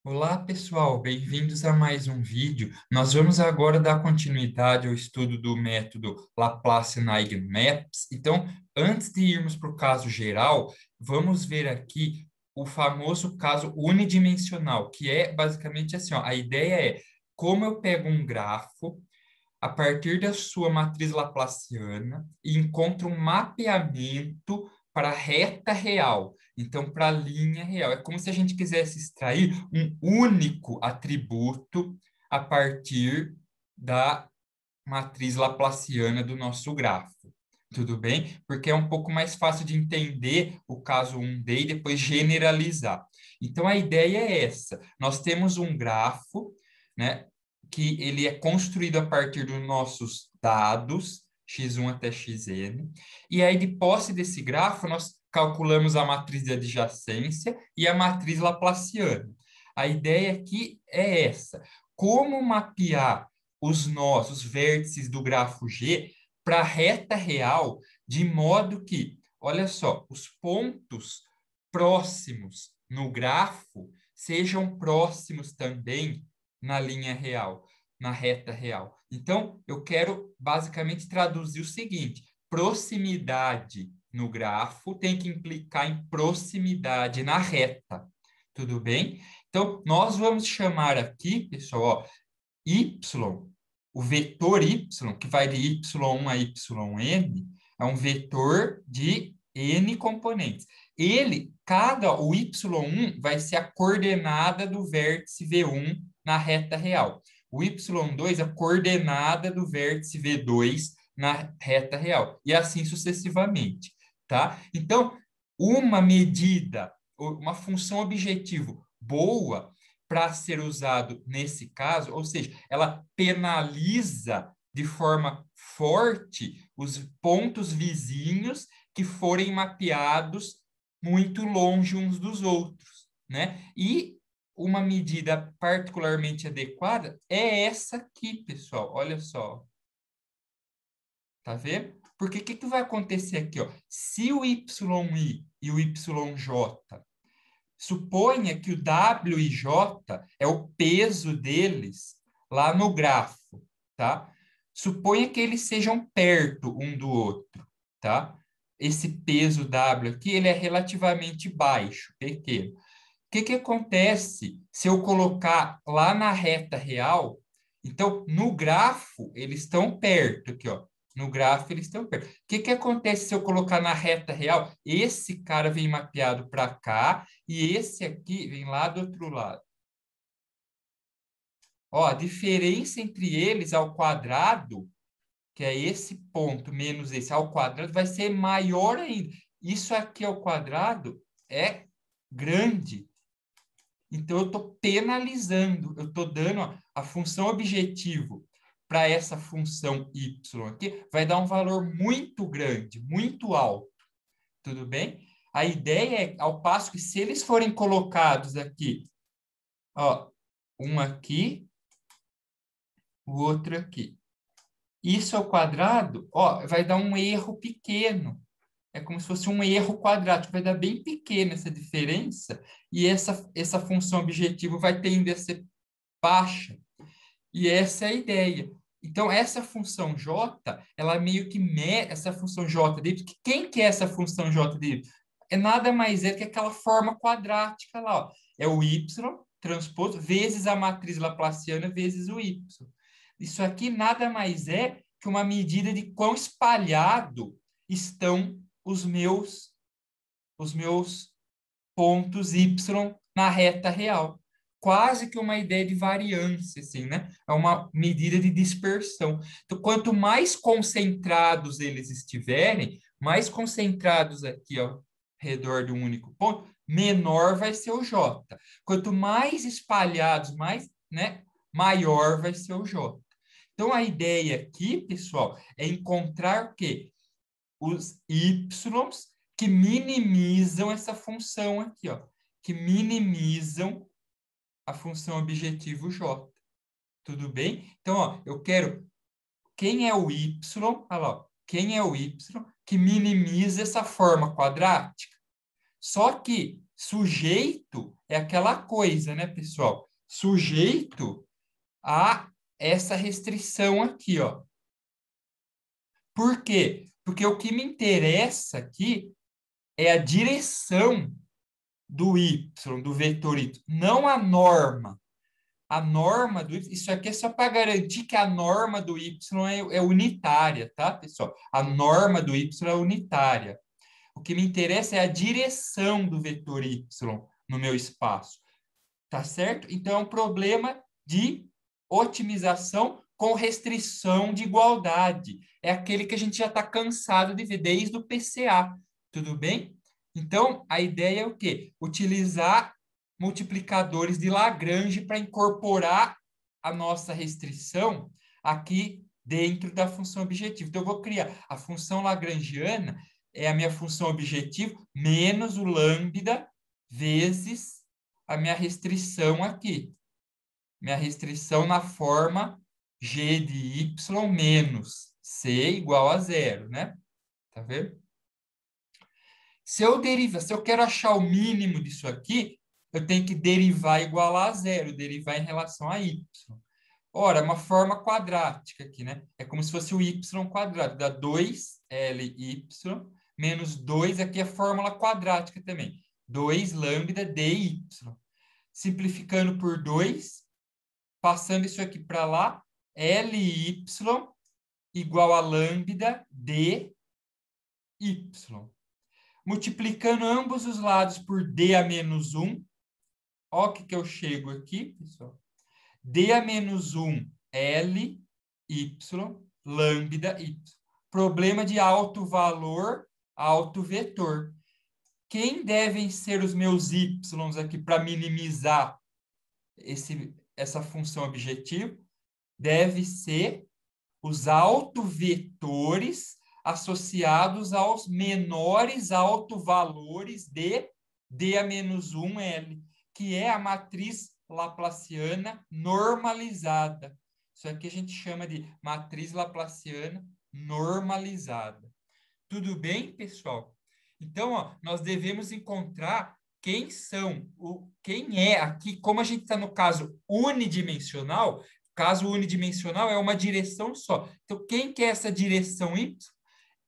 Olá, pessoal, bem-vindos a mais um vídeo. Nós vamos agora dar continuidade ao estudo do método Laplace-Eigenmaps. Então, antes de irmos para o caso geral, vamos ver aqui o famoso caso unidimensional, que é basicamente assim, ó, a ideia é como eu pego um grafo a partir da sua matriz laplaciana e encontro um mapeamento para a reta real. Então, para a linha real. É como se a gente quisesse extrair um único atributo a partir da matriz laplaciana do nosso grafo. Tudo bem? Porque é um pouco mais fácil de entender o caso 1D e depois generalizar. Então, a ideia é essa. Nós temos um grafo, né, que ele é construído a partir dos nossos dados, x1 até xn, e aí, de posse desse grafo, nós calculamos a matriz de adjacência e a matriz laplaciana. A ideia aqui é essa. Como mapear os nós, os vértices do grafo G, para a reta real, de modo que, olha só, os pontos próximos no grafo sejam próximos também na linha real, na reta real. Então, eu quero basicamente traduzir o seguinte: proximidade no grafo tem que implicar em proximidade na reta. Tudo bem? Então, nós vamos chamar aqui, pessoal, ó, y, o vetor y, que vai de y1 a yn, é um vetor de n componentes. O y1 vai ser a coordenada do vértice V1 na reta real. O y2 é a coordenada do vértice V2 na reta real. E assim sucessivamente, tá? Então, uma medida, uma função objetivo boa para ser usado nesse caso, ou seja, ela penaliza de forma forte os pontos vizinhos que forem mapeados muito longe uns dos outros, né? E uma medida particularmente adequada é essa aqui, pessoal. Olha só. Tá vendo? Porque o que vai acontecer aqui, ó? Se o YI e o YJ suponha que o W e J é o peso deles lá no grafo, tá? Suponha que eles sejam perto um do outro, tá? Esse peso W aqui, ele é relativamente baixo, pequeno. O que acontece se eu colocar lá na reta real? Então, no grafo, eles estão perto aqui, ó. No gráfico, eles estão perto. O que acontece se eu colocar na reta real? Esse cara vem mapeado para cá e esse aqui vem lá do outro lado. Ó, a diferença entre eles ao quadrado, que é esse ponto menos esse ao quadrado, vai ser maior ainda. Isso aqui ao quadrado é grande. Então, eu estou penalizando, eu estou dando ó, a função objetivo para essa função y aqui, vai dar um valor muito grande, muito alto. Tudo bem? A ideia é, ao passo que se eles forem colocados aqui, ó, um aqui, o outro aqui. Isso ao quadrado, ó, vai dar um erro pequeno. É como se fosse um erro quadrático, vai dar bem pequena essa diferença, e essa função objetivo vai tender a ser baixa. E essa é a ideia. Então, essa função j, ela meio que mede essa função j de y. Quem que é essa função j de y? É nada mais é que aquela forma quadrática lá. Ó. É o y transposto vezes a matriz laplaciana vezes o y. Isso aqui nada mais é que uma medida de quão espalhado estão os meus pontos y na reta real. Quase que uma ideia de variância, assim, né? É uma medida de dispersão. Então, quanto mais concentrados eles estiverem, mais concentrados aqui ao redor de um único ponto, menor vai ser o J. Quanto mais espalhados, mais, né, maior vai ser o J. Então, a ideia aqui, pessoal, é encontrar o quê? Os Ys que minimizam essa função aqui, ó, que minimizam a função objetivo J. Tudo bem? Então, ó, eu quero quem é o Y, olha lá, ó, quem é o Y que minimiza essa forma quadrática. Só que Sujeito é aquela coisa, né, pessoal? Sujeito a essa restrição aqui, ó. Por quê? Porque o que me interessa aqui é a direção do y, do vetor y, não a norma. A norma do y, isso aqui é só para garantir que a norma do y é unitária, tá, pessoal? A norma do y é unitária. O que me interessa é a direção do vetor y no meu espaço, tá certo? Então, é um problema de otimização com restrição de igualdade. É aquele que a gente já está cansado de ver desde o PCA, tudo bem? Então, a ideia é o quê? Utilizar multiplicadores de Lagrange para incorporar a nossa restrição aqui dentro da função objetivo. Então, eu vou criar a função lagrangiana, é a minha função objetivo, menos o lambda vezes a minha restrição aqui. Minha restrição na forma g de y menos c igual a zero, né? Tá vendo? Se eu quero achar o mínimo disso aqui, eu tenho que derivar igual a zero, derivar em relação a y. Ora, uma forma quadrática aqui, né? É como se fosse o y quadrado, dá 2ly menos 2, aqui é a fórmula quadrática também. 2 lambda dy. Simplificando por 2, passando isso aqui para lá, ly igual a lambda dy. Multiplicando ambos os lados por d a menos 1, ó que eu chego aqui, pessoal. D a menos 1, L, Y, lambda, Y. Problema de alto valor, alto vetor. Quem devem ser os meus Y aqui para minimizar essa função objetivo? Deve ser os autovetores associados aos menores autovalores de D a menos 1, L, que é a matriz laplaciana normalizada. Isso aqui a gente chama de matriz laplaciana normalizada. Tudo bem, pessoal? Então, ó, nós devemos encontrar quem é aqui, como a gente está no caso unidimensional, caso unidimensional é uma direção só. Então, quem que é essa direção y?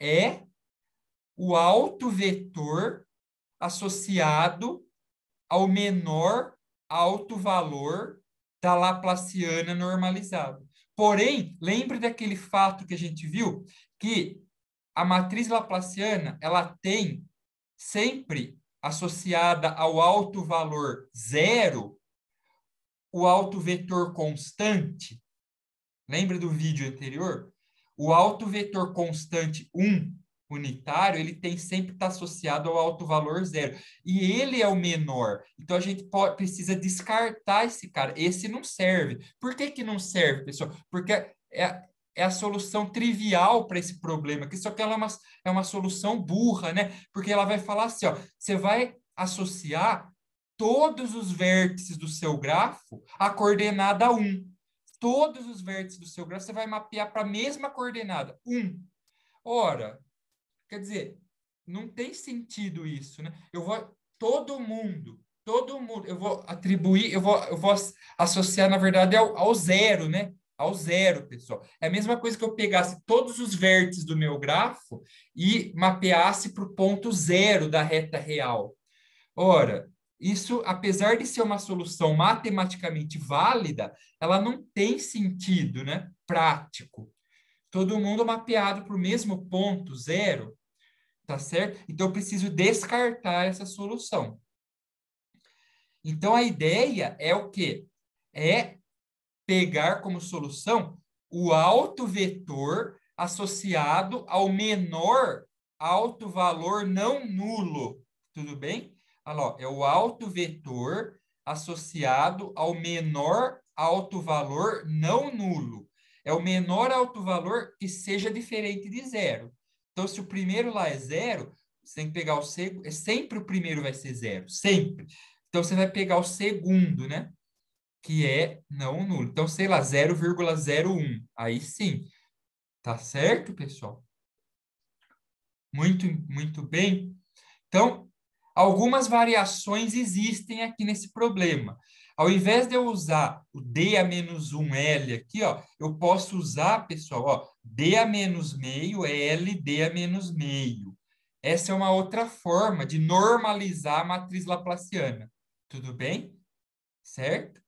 É o autovetor associado ao menor autovalor da Laplaciana normalizada. Porém, lembre daquele fato que a gente viu, que a matriz Laplaciana, ela tem sempre associada ao autovalor zero o autovetor constante. Lembra do vídeo anterior? O autovetor constante 1 unitário, ele tem sempre estar associado ao autovalor zero. E ele é o menor. Então, a gente precisa descartar esse cara. Esse não serve. Por que que não serve, pessoal? Porque é a solução trivial para esse problema. Que só que ela é uma solução burra, né? Porque ela vai falar assim, ó, você vai associar todos os vértices do seu grafo à coordenada 1. Todos os vértices do seu grafo você vai mapear para a mesma coordenada, 1. Ora, quer dizer, não tem sentido isso, né? Todo mundo, eu vou atribuir, eu vou associar, na verdade, ao zero, né? Ao zero, pessoal. É a mesma coisa que eu pegasse todos os vértices do meu grafo e mapeasse para o ponto zero da reta real. Ora, isso, apesar de ser uma solução matematicamente válida, ela não tem sentido, né? Prático. Todo mundo mapeado para o mesmo ponto, zero, tá certo? Então, eu preciso descartar essa solução. Então, a ideia é o quê? É pegar como solução o autovetor associado ao menor autovalor não nulo. Tudo bem? Olha lá, é o autovetor associado ao menor autovalor não nulo. É o menor autovalor que seja diferente de zero. Então, se o primeiro lá é zero, você tem que pegar o segundo. Sempre o primeiro vai ser zero, sempre. Então, você vai pegar o segundo, né? Que é não nulo. Então, sei lá, 0,01. Aí sim. Tá certo, pessoal? Muito, muito bem. Então, Algumas variações existem aqui nesse problema. Ao invés de eu usar o D a menos 1L aqui, ó, eu posso usar, pessoal, ó, D a menos meio, L, D a menos meio. Essa é uma outra forma de normalizar a matriz laplaciana. Tudo bem? Certo?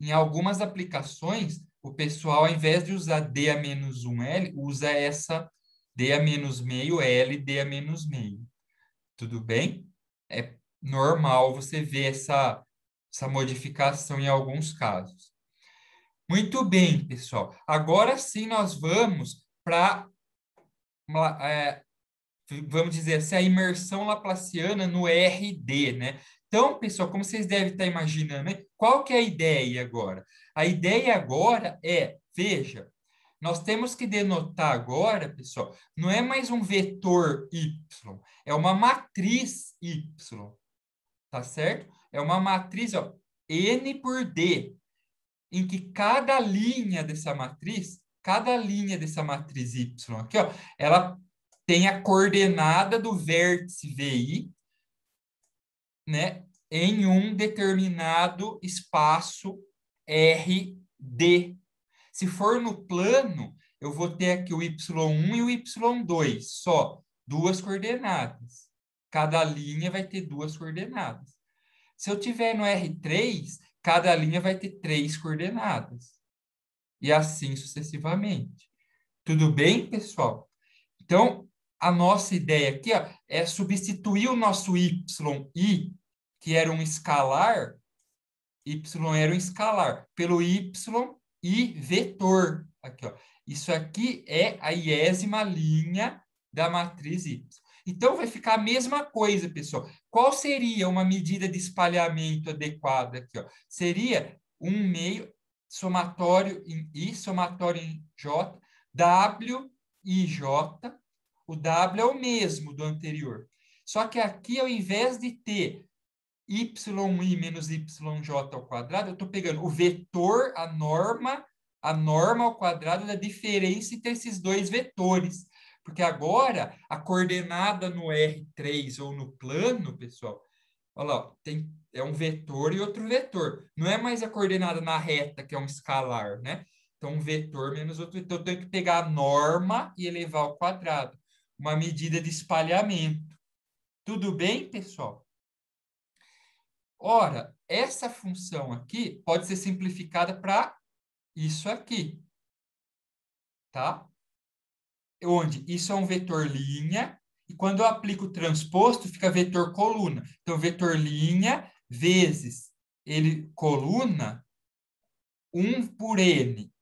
Em algumas aplicações, o pessoal, ao invés de usar D a menos 1L, usa essa D a menos meio, L, D a menos meio. Tudo bem? É normal você ver essa modificação em alguns casos. Muito bem, pessoal. Agora sim nós vamos para, vamos dizer assim, a imersão laplaciana no RD, né? Então, pessoal, como vocês devem estar imaginando, né? Qual que é a ideia agora? A ideia agora é, veja, nós temos que denotar agora, pessoal, não é mais um vetor y, é uma matriz y, tá certo? É uma matriz, ó, n por d, em que cada linha dessa matriz y aqui, ó, ela tem a coordenada do vértice VI, né, em um determinado espaço RD. Se for no plano, eu vou ter aqui o y1 e o y2, só duas coordenadas. Cada linha vai ter duas coordenadas. Se eu tiver no R3, cada linha vai ter três coordenadas. E assim sucessivamente. Tudo bem, pessoal? Então, a nossa ideia aqui, ó, é substituir o nosso y, que era um escalar, y era um escalar, pelo y e vetor. Aqui, ó. Isso aqui é a iésima linha da matriz y. Então, vai ficar a mesma coisa, pessoal. Qual seria uma medida de espalhamento adequada aqui, ó? Seria um meio somatório em I, somatório em J, W e J. O W é o mesmo do anterior. Só que aqui, ao invés de ter yi menos yj ao quadrado, eu estou pegando o vetor, a norma ao quadrado da diferença entre esses dois vetores. Porque agora, a coordenada no R3 ou no plano, pessoal, olha lá, é um vetor e outro vetor. Não é mais a coordenada na reta, que é um escalar, né? Então, um vetor menos outro vetor. Então, eu tenho que pegar a norma e elevar ao quadrado. Uma medida de espalhamento. Tudo bem, pessoal? Ora, essa função aqui pode ser simplificada para isso aqui, tá? Onde isso é um vetor linha, e quando eu aplico o transposto, fica vetor coluna. Então, vetor linha vezes ele coluna, 1 por n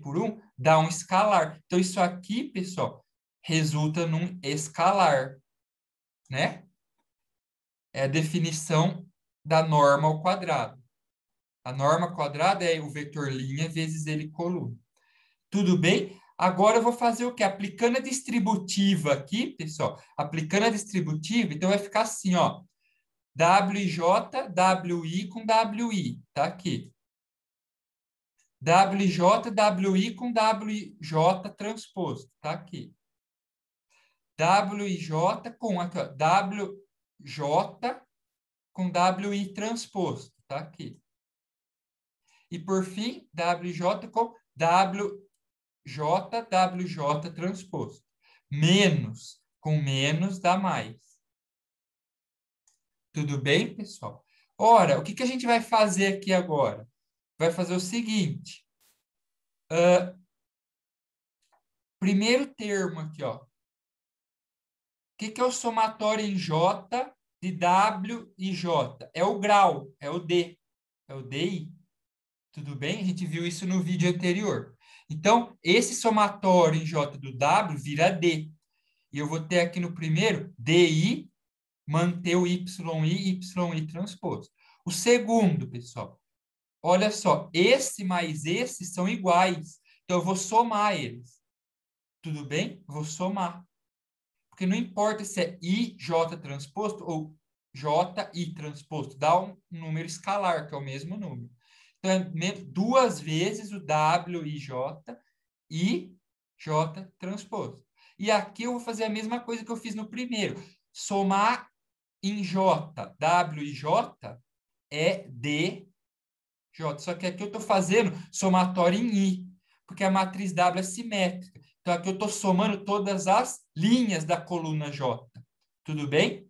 por 1, dá um escalar. Então, isso aqui, pessoal, resulta num escalar, né? É a definição da norma ao quadrado. A norma quadrada é o vetor linha vezes ele coluna. Tudo bem? Agora eu vou fazer o quê? Aplicando a distributiva aqui, pessoal. Aplicando a distributiva, então vai ficar assim, ó. WJ, WI com WI. Tá aqui. WJ, WI com WJ transposto. Tá aqui. WJ com aqui, ó, WJ com WI transposto. Tá aqui. E, por fim, WJ com WJ transposto. Menos com menos dá mais. Tudo bem, pessoal? Ora, o que que a gente vai fazer aqui agora? Vai fazer o seguinte. Primeiro termo aqui, ó. O que que é o somatório em J de W e J? É o grau, é o D. É o DI. Tudo bem? A gente viu isso no vídeo anterior. Então, esse somatório em J do W vira D. E eu vou ter aqui no primeiro DI, manter o YI transposto. O segundo, pessoal, olha só, esse mais esse são iguais. Então, eu vou somar eles. Tudo bem? Vou somar. Porque não importa se é IJ transposto ou JI transposto. Dá um número escalar, que é o mesmo número. Então, é duas vezes o WIJ e J transposto. E aqui eu vou fazer a mesma coisa que eu fiz no primeiro. Somar em J, W e J é DJ. Só que aqui eu estou fazendo somatório em I, porque a matriz W é simétrica. Então, aqui eu estou somando todas as linhas da coluna J. Tudo bem?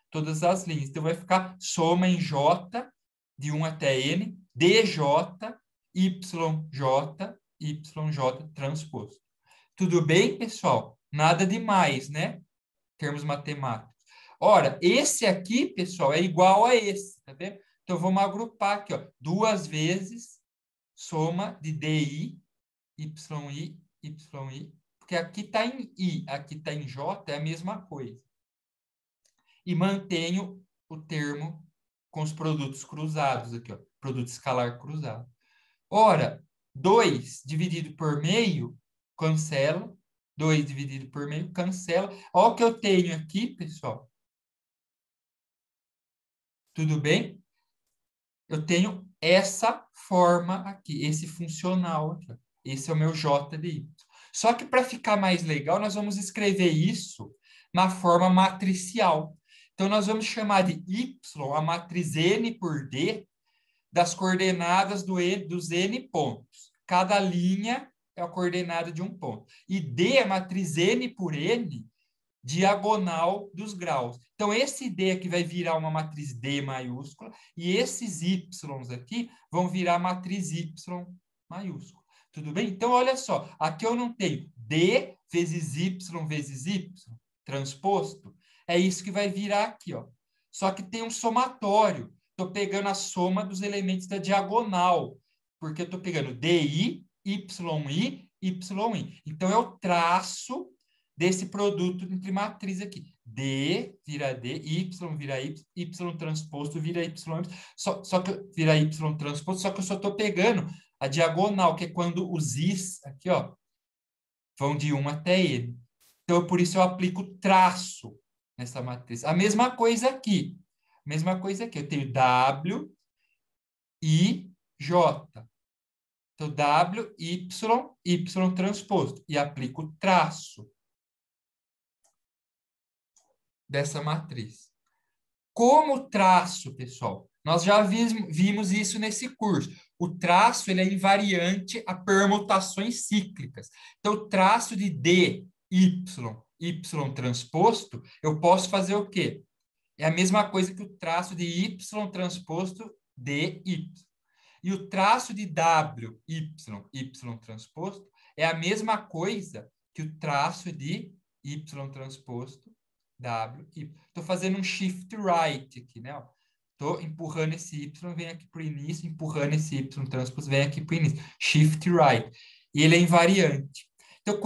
Todas as linhas. Então, vai ficar soma em J, de 1 até N, DJ, YJ, YJ transposto. Tudo bem, pessoal? Nada demais, né? Termos matemáticos. Ora, esse aqui, pessoal, é igual a esse, tá vendo? Então, vamos agrupar aqui, ó. 2 vezes soma de DI, YI, YI, porque aqui está em I, aqui está em J, é a mesma coisa. E mantenho o termo com os produtos cruzados aqui, ó. Produto escalar cruzado. Ora, 2 dividido por meio, cancela. 2 dividido por meio, cancela. Olha o que eu tenho aqui, pessoal. Tudo bem? Eu tenho essa forma aqui, esse funcional aqui. Ó. Esse é o meu J de Y. Só que para ficar mais legal, nós vamos escrever isso na forma matricial. Então, nós vamos chamar de Y a matriz N por D das coordenadas dos N pontos. Cada linha é a coordenada de um ponto. E D é a matriz N por N diagonal dos graus. Então, esse D aqui vai virar uma matriz D maiúscula e esses Y aqui vão virar matriz Y maiúscula. Tudo bem? Então, olha só. Aqui eu não tenho D vezes Y transposto. É isso que vai virar aqui, ó. Só que tem um somatório. Estou pegando a soma dos elementos da diagonal, porque eu estou pegando DI, YI, YI. Então, eu traço desse produto entre matriz aqui. D vira D, Y vira Y, Y transposto vira Y. Só que vira Y transposto, só que eu só estou pegando a diagonal, que é quando os Is aqui, ó, vão de 1 até N. Então, por isso eu aplico traço nessa matriz. A mesma coisa aqui. Mesma coisa aqui. Eu tenho W, I, J. Então, W, Y, Y transposto. E aplico traço dessa matriz. Como traço, pessoal? Nós já vimos isso nesse curso. O traço ele é invariante a permutações cíclicas. Então, o traço de D, Y, Y transposto, eu posso fazer o quê? É a mesma coisa que o traço de Y transposto D, Y. E o traço de W, Y, Y transposto, é a mesma coisa que o traço de Y transposto W, Y. Estou fazendo um shift right aqui, né? Estou empurrando esse Y, vem aqui para o início, empurrando esse Y transposto, vem aqui para o início. Shift right. E ele é invariante. Então,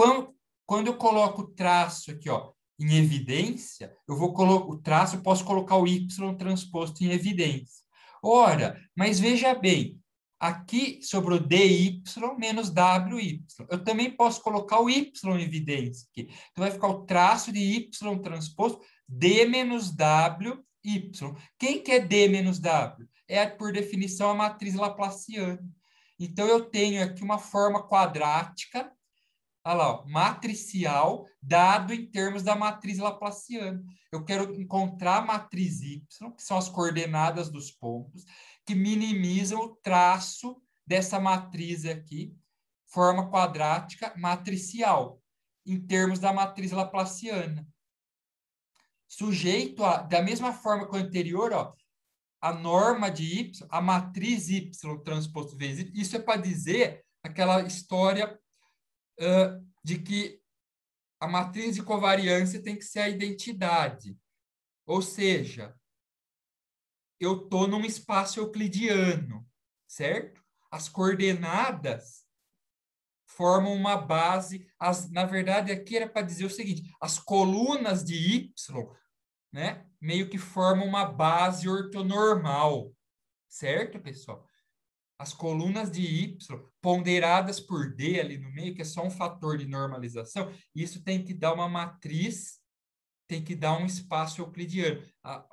quando eu coloco o traço aqui, ó, em evidência, eu vou colocar o traço, eu posso colocar o Y transposto em evidência. Ora, mas veja bem, aqui sobrou DY menos WY. Eu também posso colocar o Y em evidência aqui. Então, vai ficar o traço de Y transposto D menos WY. Quem que é D menos W? É, por definição, a matriz laplaciana. Então, eu tenho aqui uma forma quadrática, olha lá, ó, matricial, dado em termos da matriz laplaciana. Eu quero encontrar a matriz Y, que são as coordenadas dos pontos, que minimizam o traço dessa matriz aqui, forma quadrática matricial, em termos da matriz laplaciana. Sujeito a, da mesma forma que o anterior, ó, a norma de Y, a matriz Y transposto vezes Y, isso é para dizer aquela história de que a matriz de covariância tem que ser a identidade. Ou seja, eu estou num espaço euclidiano, certo? As coordenadas formam uma base. Na verdade, aqui era para dizer o seguinte: as colunas de Y, né, meio que formam uma base ortonormal, certo, pessoal? As colunas de Y, ponderadas por D ali no meio, que é só um fator de normalização, isso tem que dar uma matriz, tem que dar um espaço euclidiano.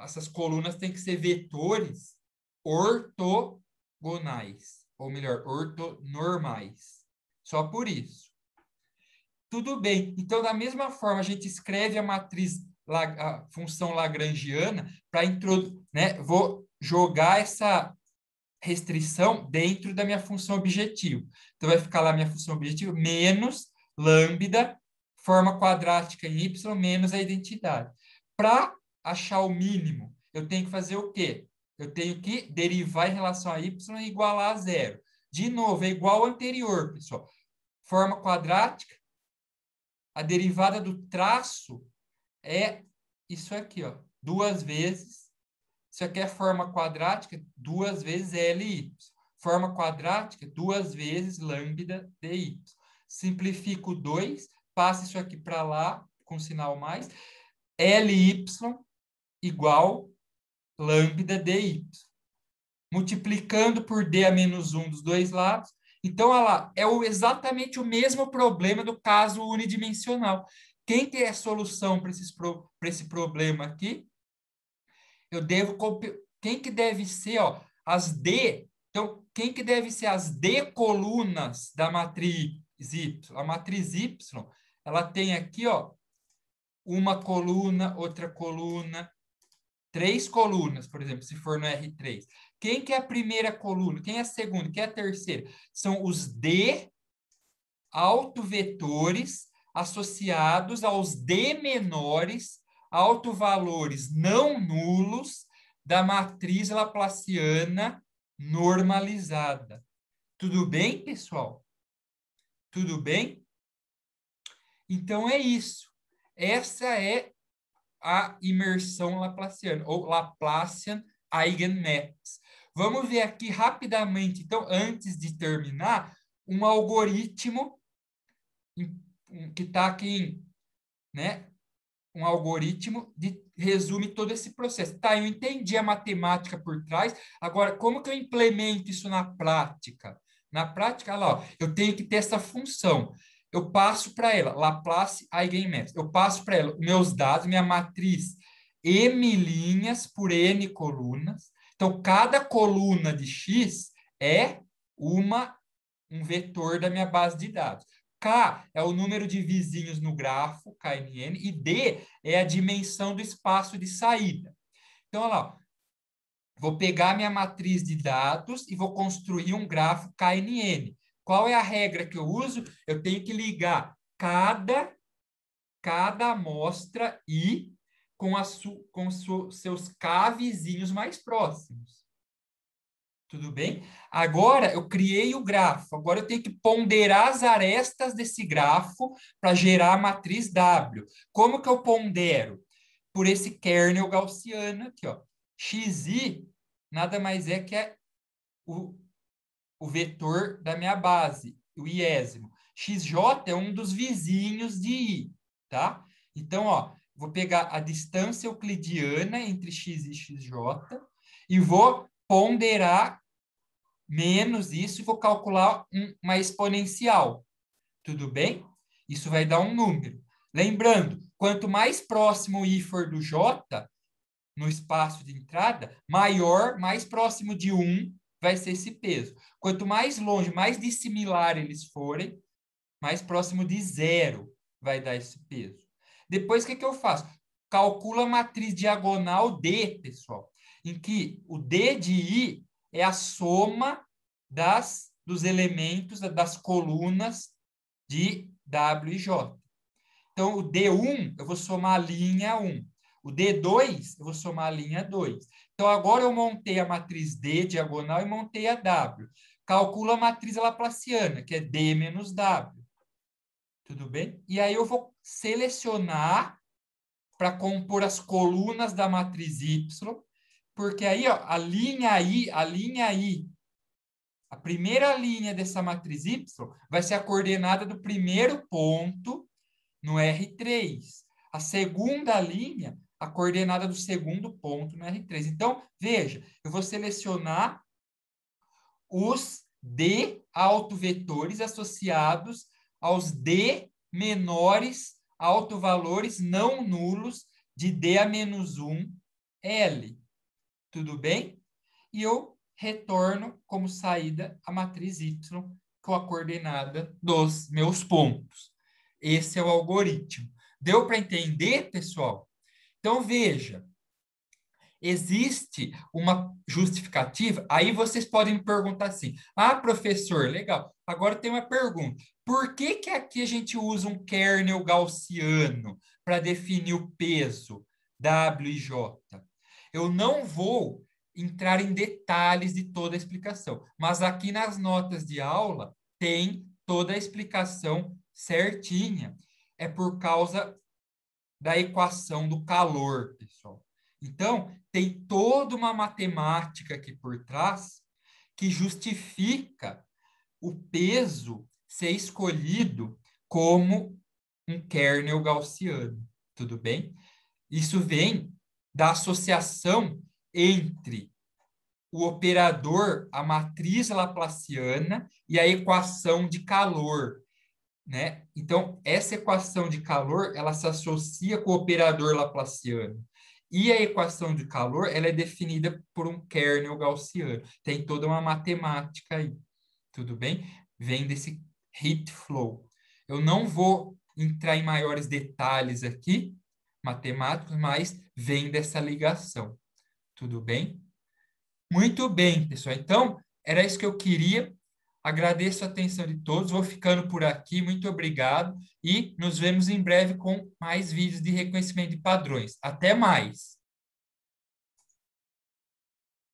Essas colunas têm que ser vetores ortogonais, ou melhor, ortonormais. Só por isso. Tudo bem. Então, da mesma forma, a gente escreve a matriz a função lagrangiana para introduzir, né? Vou jogar essa restrição dentro da minha função objetivo. Então, vai ficar lá minha função objetivo menos lambda, forma quadrática em y, menos a identidade. Para achar o mínimo, eu tenho que fazer o quê? Eu tenho que derivar em relação a y e igualar a zero. De novo, é igual ao anterior, pessoal. Forma quadrática, a derivada do traço é isso aqui, ó, 2 vezes. Isso aqui é forma quadrática, 2 vezes LY. Forma quadrática, 2 vezes lambda dy. Simplifico 2, passa isso aqui para lá, com sinal mais. LY igual lambda dy. Multiplicando por d a menos 1 dos dois lados. Então, olha lá, é exatamente o mesmo problema do caso unidimensional. Quem que é a solução para esse problema aqui? Eu devo... Quem que deve ser, ó, as D... Então, quem que deve ser as D colunas da matriz Y? A matriz Y, ela tem aqui, ó, uma coluna, outra coluna, 3 colunas, por exemplo, se for no R3. Quem que é a primeira coluna? Quem é a segunda? Quem é a terceira? São os D autovetores associados aos D menores autovalores não nulos da matriz laplaciana normalizada. Tudo bem, pessoal? Tudo bem? Então é isso. Essa é a imersão laplaciana, ou Laplacian Eigenmaps. Vamos ver aqui rapidamente, então, antes de terminar, um algoritmo que está aqui, né? Um algoritmo de resume todo esse processo. Tá, eu entendi a matemática por trás. Agora, como que eu implemento isso na prática? Na prática, olha lá, ó, eu tenho que ter essa função. Eu passo para ela, Laplace Eigenmaps. Eu passo para ela meus dados, minha matriz M linhas por N colunas. Então, cada coluna de X é um vetor da minha base de dados. K é o número de vizinhos no grafo, KNN, e D é a dimensão do espaço de saída. Então, olha lá, vou pegar minha matriz de dados e vou construir um grafo KNN. Qual é a regra que eu uso? Eu tenho que ligar cada amostra I com seus K vizinhos mais próximos. Tudo bem? Agora eu criei o grafo. Agora eu tenho que ponderar as arestas desse grafo para gerar a matriz W. Como que eu pondero? Por esse kernel gaussiano aqui, ó. Xi nada mais é que o vetor da minha base, o iésimo. Xj é um dos vizinhos de I, tá? Então, ó, vou pegar a distância euclidiana entre x e xj e vou ponderar menos isso e vou calcular uma exponencial. Tudo bem? Isso vai dar um número. Lembrando, quanto mais próximo o i for do j, no espaço de entrada, mais próximo de 1 vai ser esse peso. Quanto mais longe, mais dissimilar eles forem, mais próximo de 0 vai dar esse peso. Depois, o que eu faço? Calculo a matriz diagonal D, pessoal, em que o D de I é a soma dos elementos, das colunas de W e J. Então, o D1, eu vou somar a linha 1. O D2, eu vou somar a linha 2. Então, agora eu montei a matriz D diagonal e montei a W. Calculo a matriz laplaciana, que é D menos W. Tudo bem? E aí eu vou selecionar para compor as colunas da matriz Y, porque aí, ó, a linha I, a primeira linha dessa matriz Y vai ser a coordenada do primeiro ponto no R3. A segunda linha, a coordenada do segundo ponto no R3. Então, veja, eu vou selecionar os D autovetores associados aos D menores autovalores não nulos de D a menos 1 L. Tudo bem? E eu retorno como saída a matriz Y com a coordenada dos meus pontos. Esse é o algoritmo. Deu para entender, pessoal? Então, veja, existe uma justificativa, aí vocês podem me perguntar assim, ah, professor, legal, agora tem uma pergunta, por que que aqui a gente usa um kernel gaussiano para definir o peso W e J? Eu não vou entrar em detalhes de toda a explicação, mas aqui nas notas de aula tem toda a explicação certinha. É por causa da equação do calor, pessoal. Então, tem toda uma matemática aqui por trás que justifica o peso ser escolhido como um kernel gaussiano, tudo bem? Isso vem da associação entre o operador, a matriz laplaciana e a equação de calor, né? Então, essa equação de calor, ela se associa com o operador laplaciano. E a equação de calor, ela é definida por um kernel gaussiano. Tem toda uma matemática aí, tudo bem? Vem desse heat flow. Eu não vou entrar em maiores detalhes aqui, matemáticos, mas vem dessa ligação, tudo bem? Muito bem, pessoal. Então, era isso que eu queria. Agradeço a atenção de todos. Vou ficando por aqui. Muito obrigado. E nos vemos em breve com mais vídeos de reconhecimento de padrões. Até mais!